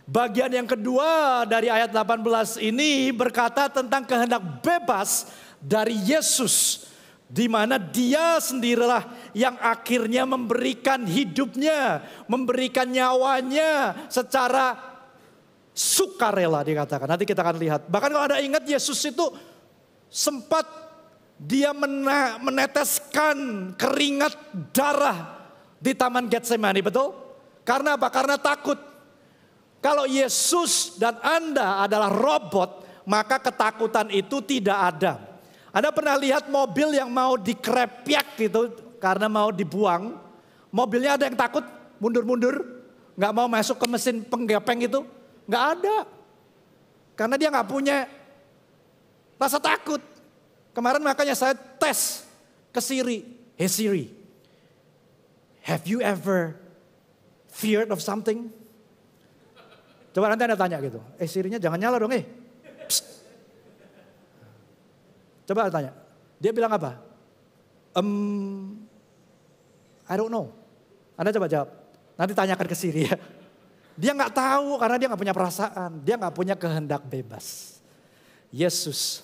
Bagian yang kedua dari ayat 18 ini berkata tentang kehendak bebas dari Yesus. Di mana dia sendirilah yang akhirnya memberikan hidupnya, memberikan nyawanya secara sukarela dikatakan. Nanti kita akan lihat. Bahkan kalau Anda ingat Yesus itu sempat dia meneteskan keringat darah di Taman Getsemani, betul? Karena apa? Karena takut. Kalau Yesus dan Anda adalah robot, maka ketakutan itu tidak ada. Anda pernah lihat mobil yang mau dikrepyak gitu karena mau dibuang. Mobilnya ada yang takut mundur-mundur. Gak mau masuk ke mesin penggepeng itu. Gak ada. Karena dia gak punya rasa takut. Kemarin makanya saya tes ke Siri. Hey Siri, have you ever feared of something? Coba nanti Anda tanya gitu. Sirinya jangan nyala dong Psst. Coba tanya. Dia bilang apa? I don't know. Anda coba jawab. Nanti tanyakan ke Siri ya. Dia gak tahu karena dia gak punya perasaan. Dia gak punya kehendak bebas. Yesus.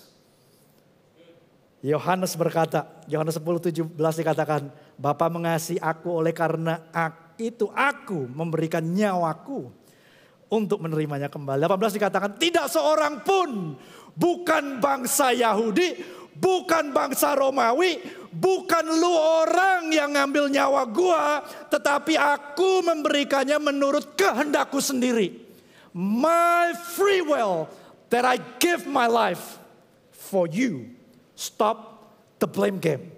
Yohanes berkata, Yohanes 10:17 dikatakan, Bapa mengasihi aku oleh karena aku memberikan nyawaku untuk menerimanya kembali. 18 dikatakan, tidak seorang pun, bukan bangsa Yahudi, bukan bangsa Romawi, bukan lu orang yang ngambil nyawa gua, tetapi aku memberikannya menurut kehendakku sendiri. My free will that I give my life for you. Stop the blame game.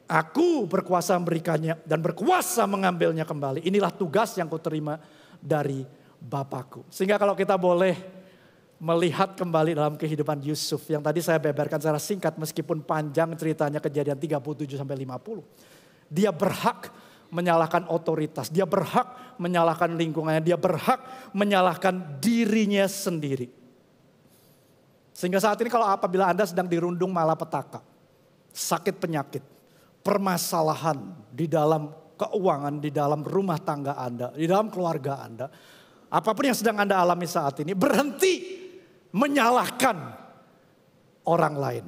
Aku berkuasa memberikannya dan berkuasa mengambilnya kembali. Inilah tugas yang kuterima dari Bapakku. Sehingga kalau kita boleh melihat kembali dalam kehidupan Yusuf yang tadi saya beberkan secara singkat meskipun panjang ceritanya kejadian 37-50. Dia berhak menyalahkan otoritas, dia berhak menyalahkan lingkungannya, dia berhak menyalahkan dirinya sendiri. Sehingga saat ini kalau apabila Anda sedang dirundung malapetaka, sakit penyakit, permasalahan di dalam keuangan, di dalam rumah tangga Anda, di dalam keluarga Anda, apapun yang sedang Anda alami saat ini, berhenti menyalahkan orang lain.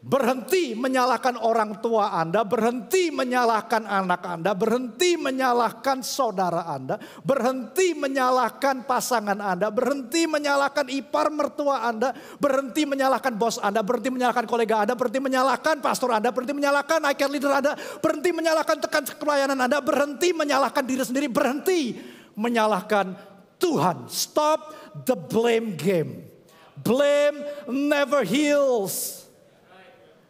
Berhenti menyalahkan orang tua Anda, berhenti menyalahkan anak Anda, berhenti menyalahkan saudara Anda, berhenti menyalahkan pasangan Anda, berhenti menyalahkan ipar mertua Anda, berhenti menyalahkan bos Anda, berhenti menyalahkan kolega Anda, berhenti menyalahkan pastor Anda, berhenti menyalahkan I-Care leader Anda, berhenti menyalahkan tekan pelayanan Anda, berhenti menyalahkan diri sendiri, berhenti menyalahkan Tuhan. Stop the blame game. Blame never heals.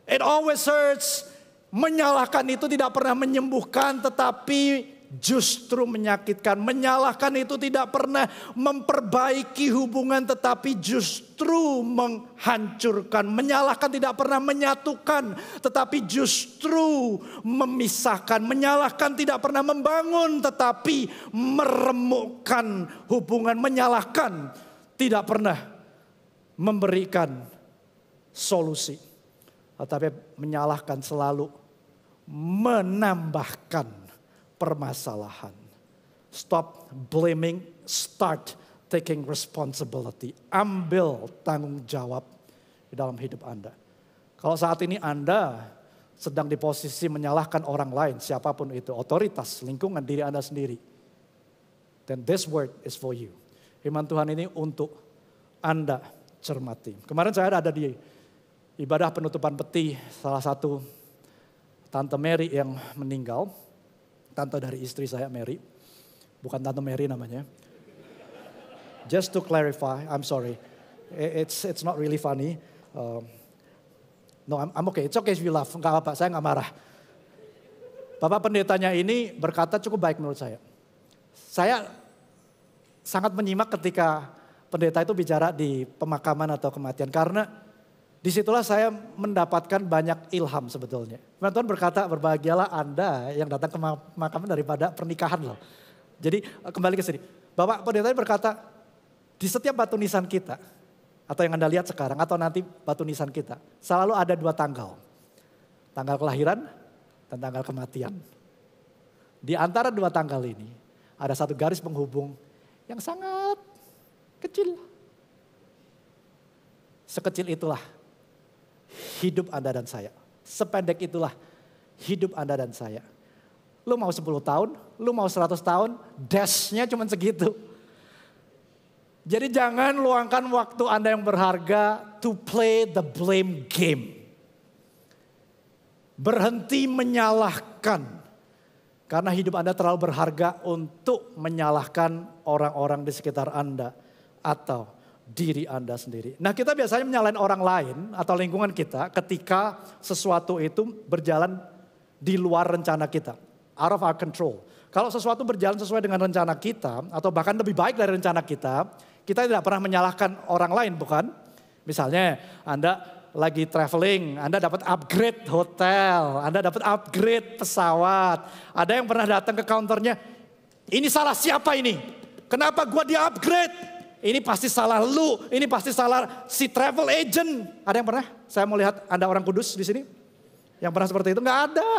It always hurts. Menyalahkan itu tidak pernah menyembuhkan tetapi justru menyakitkan. Menyalahkan itu tidak pernah memperbaiki hubungan tetapi justru menghancurkan. Menyalahkan tidak pernah menyatukan tetapi justru memisahkan. Menyalahkan tidak pernah membangun tetapi meremukkan hubungan. Menyalahkan tidak pernah memberikan solusi. Tetapi menyalahkan selalu menambahkan permasalahan. Stop blaming, start taking responsibility. Ambil tanggung jawab di dalam hidup Anda. Kalau saat ini Anda sedang di posisi menyalahkan orang lain, siapapun itu, otoritas, lingkungan, diri Anda sendiri, then this word is for you. Firman Tuhan ini untuk Anda cermati. Kemarin saya ada di ibadah penutupan peti salah satu Tante Mary yang meninggal. Tante dari istri saya Mary. Bukan Tante Mary namanya. Just to clarify, I'm sorry. It's not really funny. No, I'm okay. It's okay if you laugh. Enggak apa-apa, saya enggak marah. Bapak pendetanya ini berkata cukup baik menurut saya. Saya sangat menyimak ketika pendeta itu bicara di pemakaman atau kematian. Karena disitulah saya mendapatkan banyak ilham sebetulnya. Tuhan berkata berbahagialah Anda yang datang ke pemakaman daripada pernikahan loh. Jadi kembali ke sini. Bapak pendeta berkata di setiap batu nisan kita. Atau yang Anda lihat sekarang atau nanti batu nisan kita. Selalu ada 2 tanggal. Tanggal kelahiran dan tanggal kematian. Di antara 2 tanggal ini ada satu garis penghubung yang sangat kecil. Sekecil itulah hidup Anda dan saya. Sependek itulah hidup Anda dan saya. Lu mau 10 tahun, lu mau 100 tahun, dashnya cuma segitu. Jadi jangan luangkan waktu Anda yang berharga to play the blame game. Berhenti menyalahkan. Karena hidup Anda terlalu berharga untuk menyalahkan orang-orang di sekitar Anda. Atau diri Anda sendiri. Nah kita biasanya menyalahin orang lain atau lingkungan kita ketika sesuatu itu berjalan di luar rencana kita. Out of our control. Kalau sesuatu berjalan sesuai dengan rencana kita atau bahkan lebih baik dari rencana kita tidak pernah menyalahkan orang lain bukan? Misalnya Anda lagi traveling, Anda dapat upgrade hotel, Anda dapat upgrade pesawat. Ada yang pernah datang ke counternya, ini salah siapa ini? Kenapa gua di upgrade? Ini pasti salah lu, ini pasti salah si travel agent. Ada yang pernah? Saya mau lihat Anda orang kudus di sini. Yang pernah seperti itu? Nggak ada.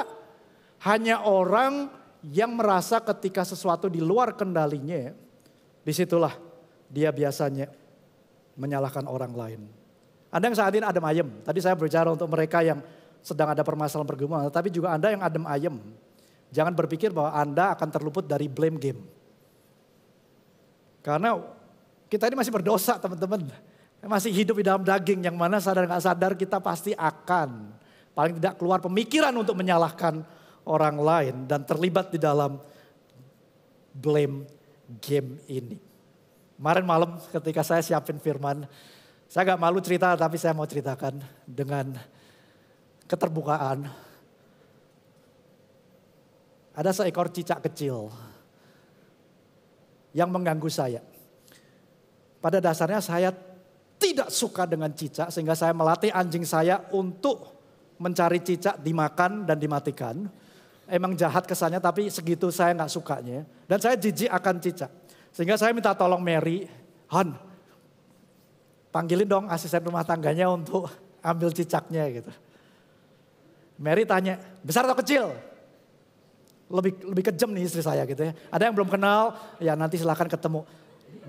Hanya orang yang merasa ketika sesuatu di luar kendalinya, disitulah dia biasanya menyalahkan orang lain. Anda yang saat ini adem ayem. Tadi saya berbicara untuk mereka yang sedang ada permasalahan pergumulan, tapi juga Anda yang adem ayem. Jangan berpikir bahwa Anda akan terluput dari blame game. Karena kita ini masih berdosa teman-teman. Masih hidup di dalam daging yang mana sadar nggak sadar kita pasti akan paling tidak keluar pemikiran untuk menyalahkan orang lain dan terlibat di dalam blame game ini. Kemarin malam ketika saya siapin firman, saya gak malu cerita tapi saya mau ceritakan dengan keterbukaan. Ada seekor cicak kecil yang mengganggu saya. Pada dasarnya saya tidak suka dengan cicak sehingga saya melatih anjing saya untuk mencari cicak dimakan dan dimatikan. Emang jahat kesannya tapi segitu saya gak sukanya. Dan saya jijik akan cicak. Sehingga saya minta tolong Mary, Han, panggilin dong asisten rumah tangganya untuk ambil cicaknya gitu. Mary tanya, besar atau kecil? Lebih kejam nih istri saya gitu ya. Ada yang belum kenal, ya nanti silahkan ketemu.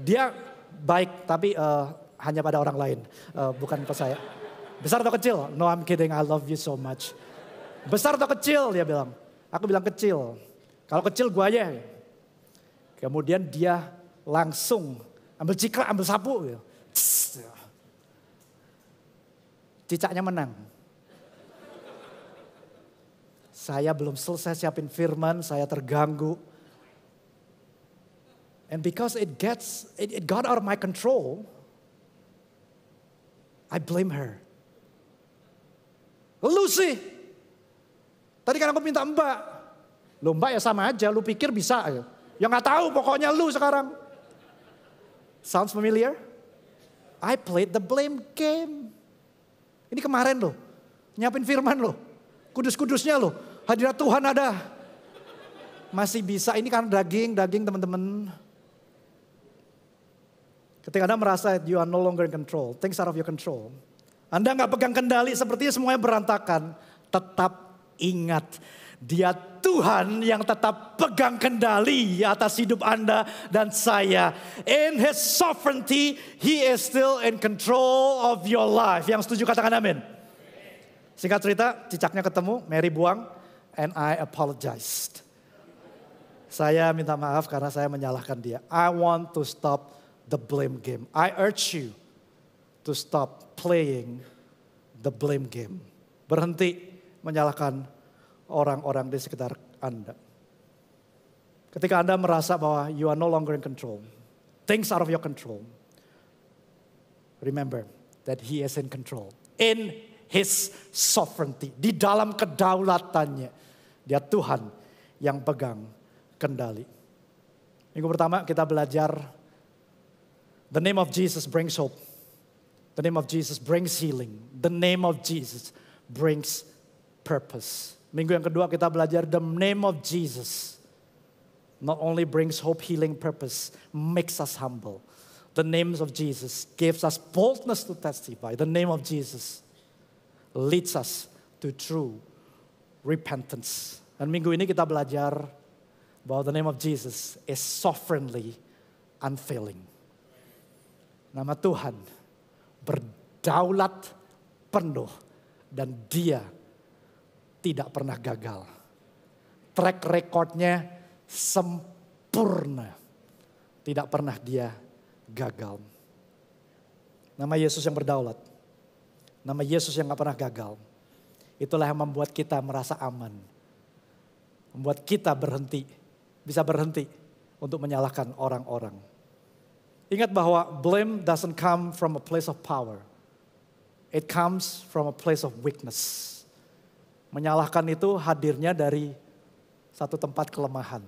Dia baik tapi hanya pada orang lain, bukan ke saya. Besar atau kecil? No, I'm kidding, I love you so much. Besar atau kecil? Dia bilang. Aku bilang kecil. Kalau kecil gue aja. Kemudian dia langsung ambil cikra, ambil sapu. Cicaknya menang. Saya belum selesai siapin firman, saya terganggu. And because it got out of my control, I blame her. Lu sih, tadi kan aku minta mbak. Lu mbak ya sama aja, lu pikir bisa. Ya gak tahu pokoknya lu sekarang. Sounds familiar? I played the blame game. Ini kemarin loh, nyiapin firman loh. Kudus-kudusnya loh, hadirat Tuhan ada. Masih bisa, ini kan daging teman-teman. Ketika Anda merasa you are no longer in control, things out of your control. Anda gak pegang kendali, sepertinya semuanya berantakan. Tetap ingat, Dia Tuhan yang tetap pegang kendali atas hidup Anda dan saya. In His sovereignty, He is still in control of your life. Yang setuju katakan amin. Singkat cerita, cicaknya ketemu, Mary buang, and I apologized. Saya minta maaf karena saya menyalahkan dia. I want to stop the blame game. I urge you to stop playing the blame game. Berhenti menyalahkan orang-orang di sekitar Anda. Ketika Anda merasa bahwa you are no longer in control, things out of your control, remember that He is in control. In His sovereignty, di dalam kedaulatannya, Dia Tuhan yang pegang kendali. Minggu pertama kita belajar the name of Jesus brings hope. The name of Jesus brings healing. The name of Jesus brings purpose. Minggu yang kedua kita belajar the name of Jesus not only brings hope, healing, purpose, makes us humble. The name of Jesus gives us boldness to testify. The name of Jesus leads us to true repentance. Dan minggu ini kita belajar bahwa the name of Jesus is sovereignly unfailing. Nama Tuhan berdaulat penuh dan Dia tidak pernah gagal. Track recordnya sempurna. Tidak pernah Dia gagal. Nama Yesus yang berdaulat. Nama Yesus yang gak pernah gagal. Itulah yang membuat kita merasa aman. Membuat kita bisa berhenti untuk menyalahkan orang-orang. Ingat bahwa blame doesn't come from a place of power. It comes from a place of weakness. Menyalahkan itu hadirnya dari satu tempat kelemahan.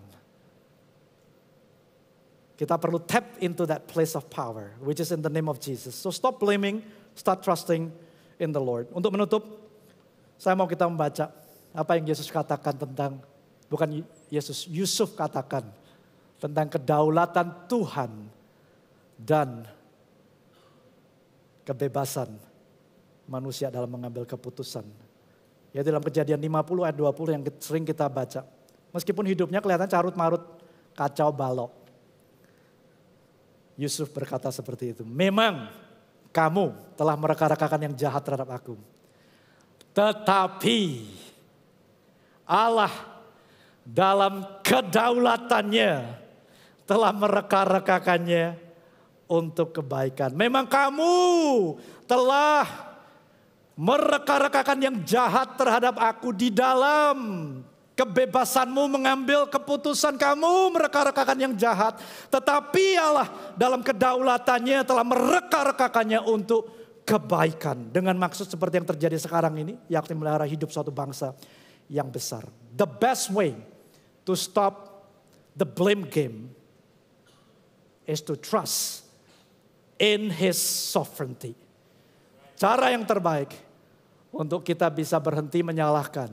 Kita perlu tap into that place of power, which is in the name of Jesus. So stop blaming, start trusting in the Lord. Untuk menutup, saya mau kita membaca apa yang Yesus katakan tentang, bukan Yesus, Yusuf katakan tentang kedaulatan Tuhan dan kebebasan manusia dalam mengambil keputusan. Ya dalam Kejadian 50 ayat 20 yang sering kita baca. Meskipun hidupnya kelihatan carut-marut, kacau balau. Yusuf berkata seperti itu. Memang kamu telah mereka-rekakan yang jahat terhadap aku. Tetapi Allah dalam kedaulatannya telah mereka-rekakannya untuk kebaikan. Memang kamu telah mereka-rekakan yang jahat terhadap aku di dalam kebebasanmu mengambil keputusan, kamu mereka-rekakan yang jahat. Tetapi Allah dalam kedaulatannya telah mereka-rekakannya untuk kebaikan. Dengan maksud seperti yang terjadi sekarang ini, yakni melihara hidup suatu bangsa yang besar. The best way to stop the blame game is to trust in His sovereignty. Cara yang terbaik untuk kita bisa berhenti menyalahkan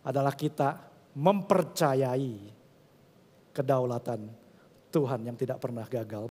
adalah kita mempercayai kedaulatan Tuhan yang tidak pernah gagal.